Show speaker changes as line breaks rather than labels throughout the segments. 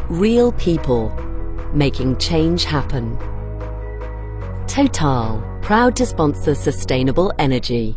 Real people, making change happen. Total, proud to sponsor sustainable energy.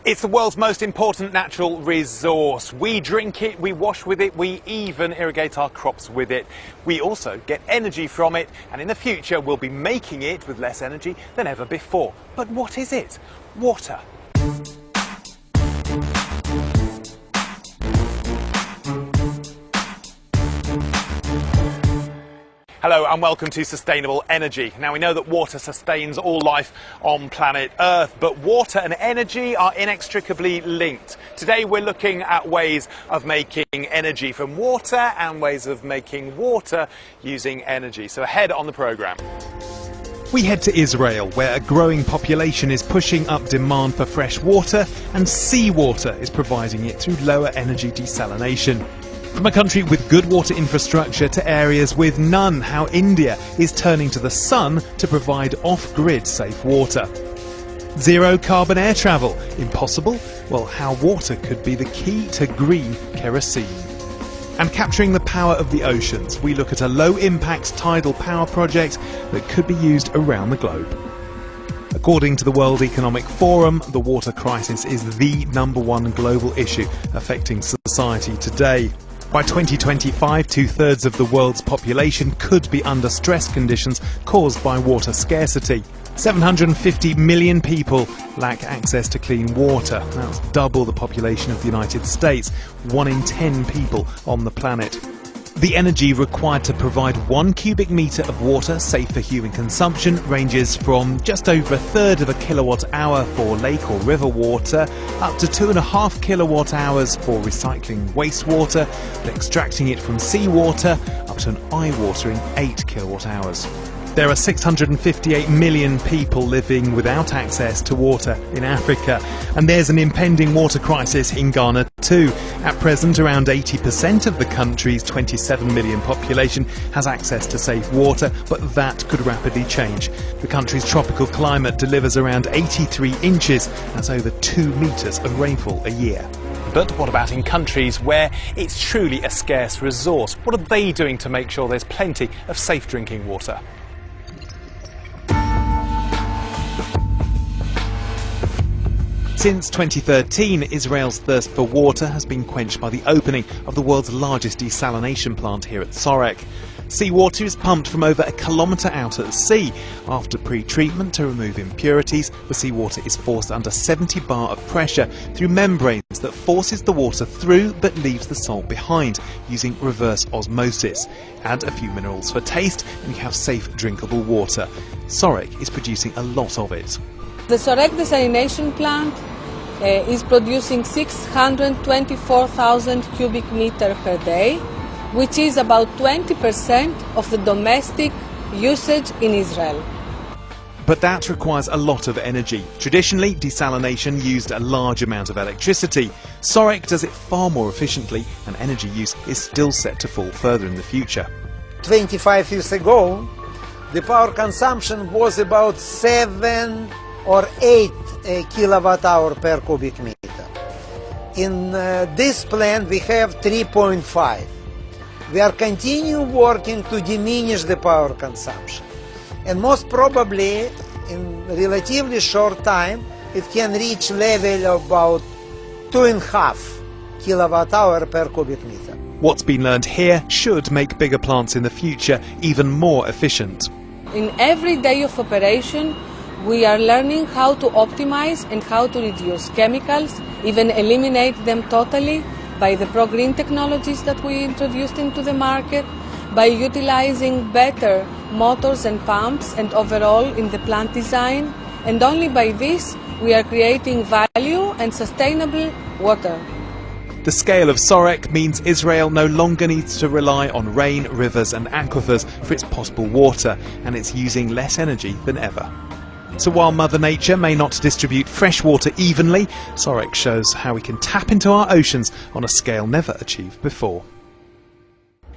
It's the world's most important natural resource. We drink it, we wash with it, we even irrigate our crops with it. We also get energy from it, and in the future we'll be making it with less energy than ever before. But what is it? Water. Hello and welcome to Sustainable Energy. Now we know that water sustains all life on planet Earth, but water and energy are inextricably linked. Today we're looking at ways of making energy from water and ways of making water using energy. So ahead on the programme. We head to Israel, where a growing population is pushing up demand for fresh water, and seawater is providing it through lower energy desalination. From a country with good water infrastructure to areas with none, how India is turning to the sun to provide off-grid safe water. Zero carbon air travel, impossible? Well, how water could be the key to green kerosene. And capturing the power of the oceans, we look at a low-impact tidal power project that could be used around the globe. According to the World Economic Forum, the water crisis is the #1 global issue affecting society today. By 2025, 2/3 of the world's population could be under stress conditions caused by water scarcity. 750 million people lack access to clean water. That's double the population of the United States, 1 in 10 people on the planet. The energy required to provide 1 cubic metre of water safe for human consumption ranges from just over 1/3 of a kilowatt hour for lake or river water up to 2.5 kilowatt hours for recycling wastewater, and extracting it from seawater up to an eye-watering 8 kilowatt hours. There are 658 million people living without access to water in Africa, and there's an impending water crisis in Ghana too. At present, around 80% of the country's 27 million population has access to safe water, but that could rapidly change. The country's tropical climate delivers around 83 inches, that's over 2 metres of rainfall a year. But what about in countries where it's truly a scarce resource? What are they doing to make sure there's plenty of safe drinking water? Since 2013, Israel's thirst for water has been quenched by the opening of the world's largest desalination plant here at Sorek. Seawater is pumped from over a kilometre out at sea. After pre-treatment to remove impurities, the seawater is forced under 70 bar of pressure through membranes that forces the water through but leaves the salt behind, using reverse osmosis. Add a few minerals for taste and you have safe drinkable water. Sorek is producing a lot of it.
The Sorek desalination plant is producing 624,000 cubic meters per day, which is about 20% of the domestic usage in Israel.
But that requires a lot of energy. Traditionally, desalination used a large amount of electricity. Sorek does it far more efficiently, and energy use is still set to fall further in the future.
25 years ago, the power consumption was about 7 or 8 kilowatt hour per cubic meter. In this plant we have 3.5. We are continue working to diminish the power consumption, and most probably in relatively short time it can reach level of about 2.5 kilowatt hour per cubic meter.
What's been learned here should make bigger plants in the future even more efficient.
In every day of operation, we are learning how to optimize and how to reduce chemicals, even eliminate them totally by the pro-green technologies that we introduced into the market, by utilizing better motors and pumps and overall in the plant design, and only by this we are creating value and sustainable water.
The scale of Sorek means Israel no longer needs to rely on rain, rivers and aquifers for its possible water, and it's using less energy than ever. So while Mother Nature may not distribute fresh water evenly, Sorek shows how we can tap into our oceans on a scale never achieved before.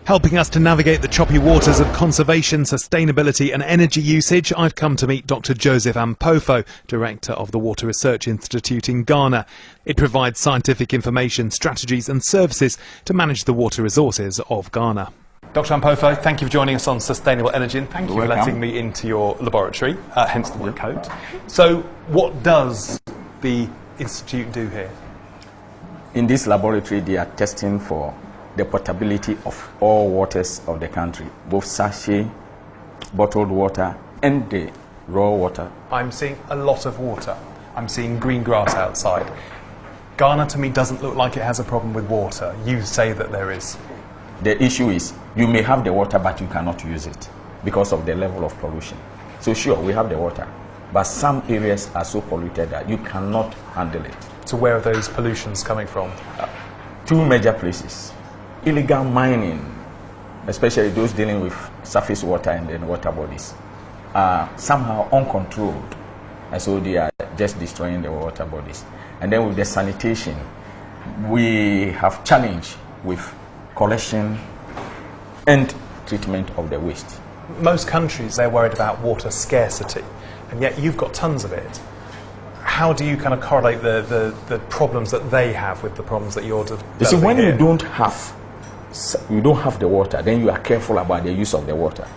Helping us to navigate the choppy waters of conservation, sustainability and energy usage, I've come to meet Dr. Joseph Ampofo, Director of the Water Research Institute in Ghana. It provides scientific information, strategies and services to manage the water resources of Ghana. Dr. Ampofo, thank you for joining us on Sustainable Energy, and thank you for letting me into your laboratory, hence the work coat. So what does the Institute do here?
In this laboratory, they are testing for the portability of all waters of the country, both sachet, bottled water and the raw water.
I'm seeing a lot of water. I'm seeing green grass outside. Ghana to me doesn't look like it has a problem with water. You say that there is.
The issue is you may have the water but you cannot use it because of the level of pollution. So sure, we have the water, but some areas are so polluted that you cannot handle it.
So where are those pollutions coming from?
Two major places. Illegal mining, especially those dealing with surface water and then water bodies, are somehow uncontrolled, and so they are just destroying the water bodies. And then with the sanitation, we have challenge with collection and treatment of the waste.
Most countries, they're worried about water scarcity, and yet you've got tons of it. How do you kind of correlate the problems that they have with the problems that you're developing?
You see, when
here?
you don't have the water, then you are careful about the use of the water.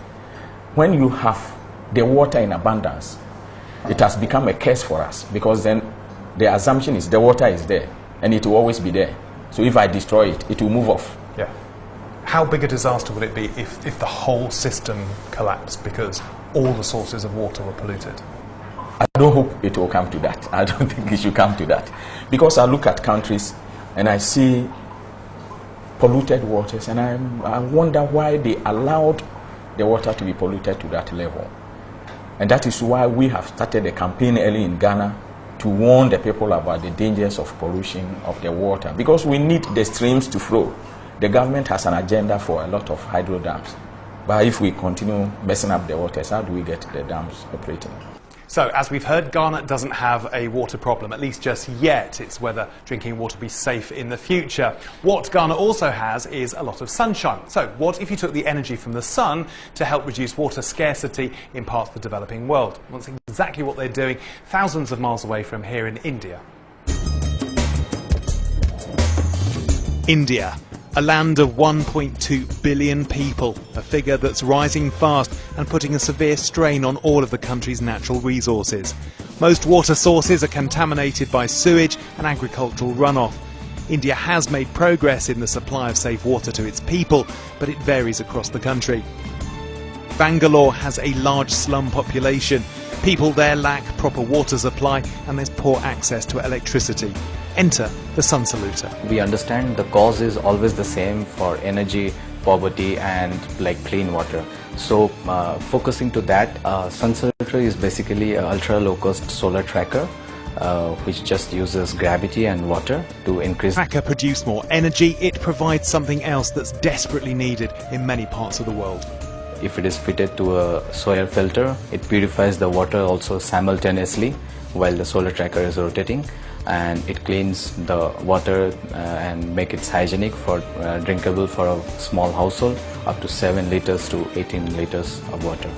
When you have the water in abundance, it has become a curse for us, because then the assumption is the water is there and it will always be there. So if I destroy it, it will move off.
Yeah. How big a disaster would it be if the whole system collapsed because all the sources of water were polluted?
I don't hope it will come to that. I don't think it should come to that. Because I look at countries and I see polluted waters, and I wonder why they allowed the water to be polluted to that level. And that is why we have started a campaign early in Ghana to warn the people about the dangers of pollution of the water, because we need the streams to flow. The government has an agenda for a lot of hydro dams, but if we continue messing up the waters, how do we get the dams operating?
So, as we've heard, Ghana doesn't have a water problem, at least just yet. It's whether drinking water will be safe in the future. What Ghana also has is a lot of sunshine. So, what if you took the energy from the sun to help reduce water scarcity in parts of the developing world? Well, that's exactly what they're doing thousands of miles away from here in India. India. A land of 1.2 billion people, a figure that's rising fast and putting a severe strain on all of the country's natural resources. Most water sources are contaminated by sewage and agricultural runoff. India has made progress in the supply of safe water to its people, but it varies across the country. Bangalore has a large slum population. People there lack proper water supply and there's poor access to electricity. Enter the sun saluter.
We understand the cause is always the same for energy, poverty and like clean water. So focusing to that, sun saluter is basically an ultra low cost solar tracker which just uses gravity and water to increase.
Tracker produce more energy. It provides something else that's desperately needed in many parts of the world.
If it is fitted to a soil filter, it purifies the water also simultaneously while the solar tracker is rotating, and it cleans the water and make it hygienic for drinkable for a small household, up to 7 liters to 18 liters of water.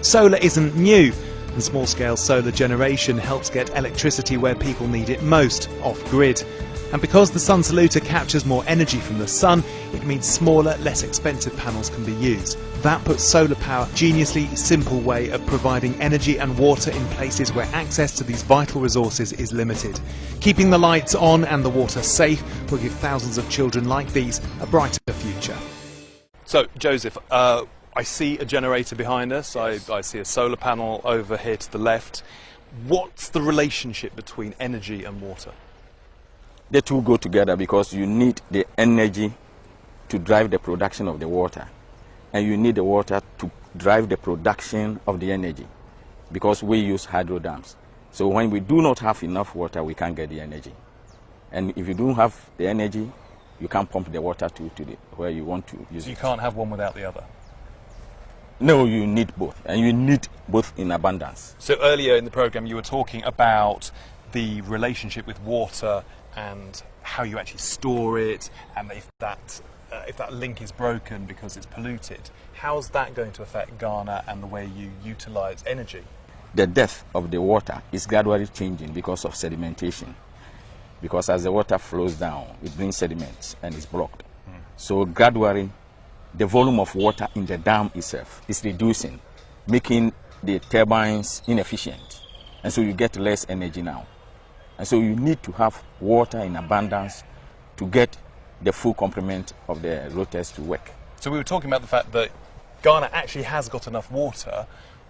Solar isn't new, and small-scale solar generation helps get electricity where people need it most, off-grid. And because the sun saluter captures more energy from the sun, it means smaller, less expensive panels can be used. That puts solar power in a geniusly simple way of providing energy and water in places where access to these vital resources is limited. Keeping the lights on and the water safe will give thousands of children like these a brighter future. So, Joseph, I see a generator behind us.
Yes.
I see a solar panel over here to the left. What's the relationship between energy and water?
The two go together because you need the energy to drive the production of the water, and you need the water to drive the production of the energy, because we use hydro dams. So when we do not have enough water, we can't get the energy. And if you don't have the energy, you can't pump the water to where you want to use it.
You can't have one without the other.
No, you need both, and you need both in abundance.
So earlier in the program you were talking about the relationship with water and how you actually store it, and if that if that link is broken because it's polluted, how's that going to affect Ghana and the way you utilise energy?
The depth of the water is gradually changing because of sedimentation. Because as the water flows down, it brings sediments and it's blocked. So gradually, the volume of water in the dam itself is reducing, making the turbines inefficient. And so you get less energy now. And so you need to have water in abundance to get the full complement of the rotors to work.
So we were talking about the fact that Ghana actually has got enough water,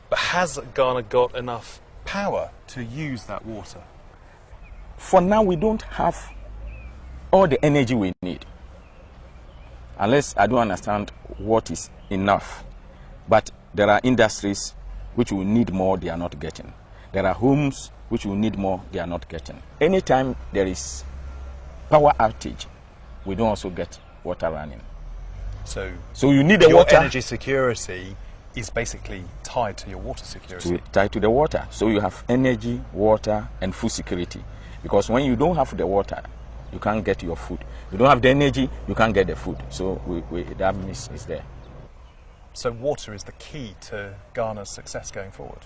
but has Ghana got enough power to use that water?
For now, we don't have all the energy we need. Unless I don't understand what is enough. But there are industries which will need more, they are not getting. There are homes which will need more, they are not getting. Anytime there is power outage, we don't also get water running.
So
you need the
your
water.
Energy security is basically tied to your water security.
Tied to the water. So you have energy, water, and food security. Because when you don't have the water, you can't get your food. You don't have the energy, you can't get the food. So that miss is there.
So water is the key to Ghana's success going forward?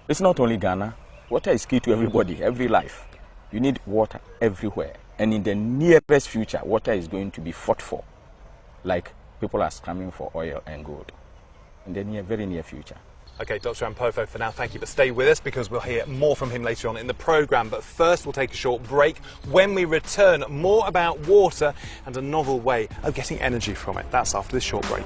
It's not only Ghana. Water is key to everybody, every life. You need water everywhere. And in the nearest future, water is going to be fought for. Like people are scrambling for oil and gold. In the very near future.
Okay, Dr. Ampofo, for now, thank you. But stay with us because we'll hear more from him later on in the programme. But first, we'll take a short break. When we return, more about water and a novel way of getting energy from it. That's after this short break.